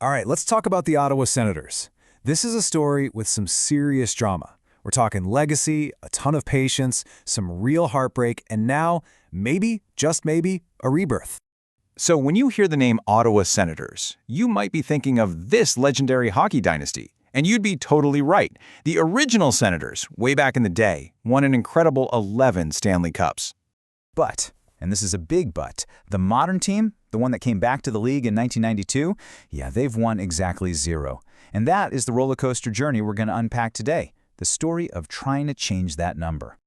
All right, let's talk about the Ottawa Senators. This is a story with some serious drama. We're talking legacy, a ton of patience, some real heartbreak, and now, maybe, just maybe, a rebirth. So when you hear the name Ottawa Senators, you might be thinking of this legendary hockey dynasty. And you'd be totally right. The original Senators, way back in the day, won an incredible 11 Stanley Cups. But, and this is a big but, the modern team, the one that came back to the league in 1992, yeah, they've won exactly 0. And that is the roller coaster journey we're going to unpack today, the story of trying to change that number.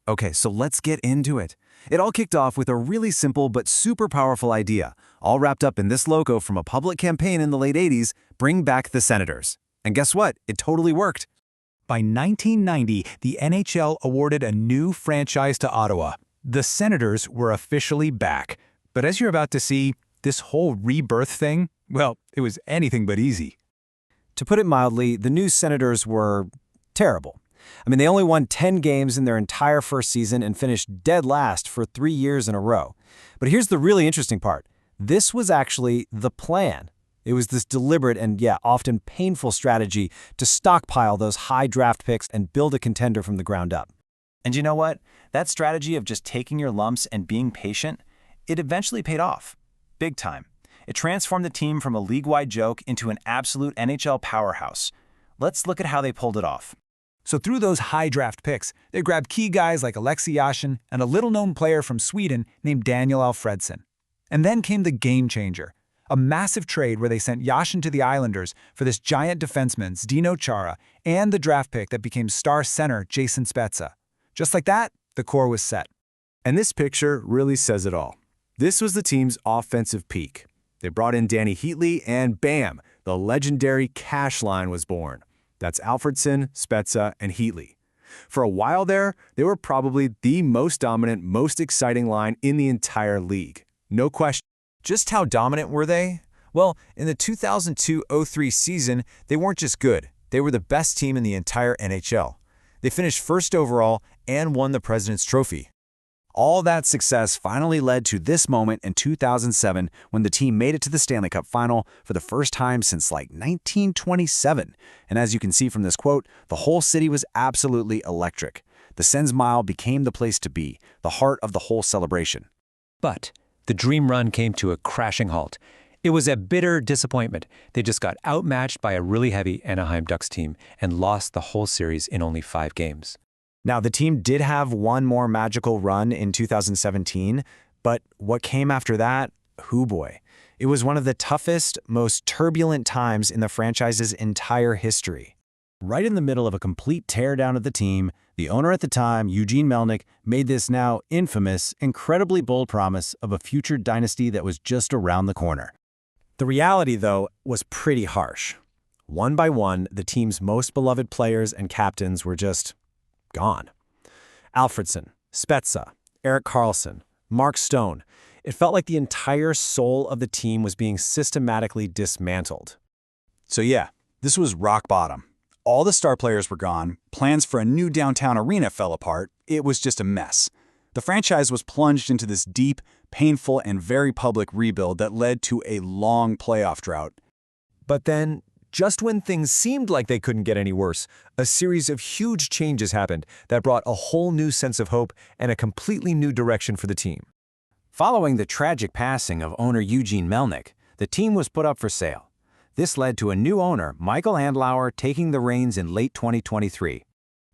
Okay, so let's get into it. It all kicked off with a really simple but super powerful idea, all wrapped up in this logo from a public campaign in the late 80s, Bring Back the Senators. And guess what? It totally worked. By 1990, the NHL awarded a new franchise to Ottawa. The Senators were officially back. But as you're about to see, this whole rebirth thing, well, it was anything but easy. To put it mildly, the new Senators were terrible. I mean, they only won 10 games in their entire first season and finished dead last for 3 years in a row. But here's the really interesting part. This was actually the plan. It was this deliberate and, often painful strategy to stockpile those high draft picks and build a contender from the ground up. And you know what? That strategy of just taking your lumps and being patient, it eventually paid off. Big time. It transformed the team from a league-wide joke into an absolute NHL powerhouse. Let's look at how they pulled it off. So through those high draft picks, they grabbed key guys like Alexei Yashin and a little-known player from Sweden named Daniel Alfredsson. And then came the game changer, a massive trade where they sent Yashin to the Islanders for this giant defenseman, Zdeno Chara, and the draft pick that became star center Jason Spezza. Just like that, the core was set. And this picture really says it all. This was the team's offensive peak. They brought in Danny Heatley, and bam, the legendary cash line was born. That's Alfredsson, Spezza, and Heatley. For a while there, they were probably the most dominant, most exciting line in the entire league. No question. Just how dominant were they? Well, in the 2002-03 season, they weren't just good. They were the best team in the entire NHL. They finished first overall and won the President's Trophy. All that success finally led to this moment in 2007 when the team made it to the Stanley Cup Final for the first time since like 1927. And as you can see from this quote, the whole city was absolutely electric. The Sens Mile became the place to be, the heart of the whole celebration. But the dream run came to a crashing halt. It was a bitter disappointment. They just got outmatched by a really heavy Anaheim Ducks team and lost the whole series in only 5 games. Now, the team did have one more magical run in 2017, but what came after that, hoo boy. It was one of the toughest, most turbulent times in the franchise's entire history. Right in the middle of a complete teardown of the team, the owner at the time, Eugene Melnyk, made this now infamous, incredibly bold promise of a future dynasty that was just around the corner. The reality, though, was pretty harsh. One by one, the team's most beloved players and captains were just gone. Alfredsson, Spezza, Erik Karlsson, Mark Stone. It felt like the entire soul of the team was being systematically dismantled. So yeah, this was rock bottom. All the star players were gone, plans for a new downtown arena fell apart, it was just a mess. The franchise was plunged into this deep, painful, and very public rebuild that led to a long playoff drought. But then, just when things seemed like they couldn't get any worse, a series of huge changes happened that brought a whole new sense of hope and a completely new direction for the team. Following the tragic passing of owner Eugene Melnyk, the team was put up for sale. This led to a new owner, Michael Andlauer, taking the reins in late 2023.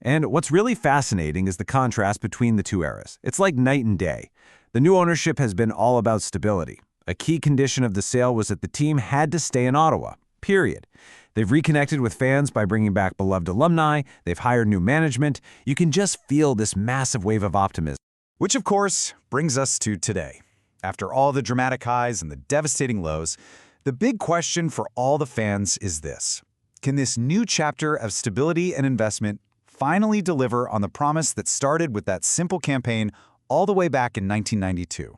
And what's really fascinating is the contrast between the two eras. It's like night and day. The new ownership has been all about stability. A key condition of the sale was that the team had to stay in Ottawa. Period. They've reconnected with fans by bringing back beloved alumni. They've hired new management. You can just feel this massive wave of optimism. Which, of course, brings us to today. After all the dramatic highs and the devastating lows, the big question for all the fans is this. Can this new chapter of stability and investment finally deliver on the promise that started with that simple campaign all the way back in 1992?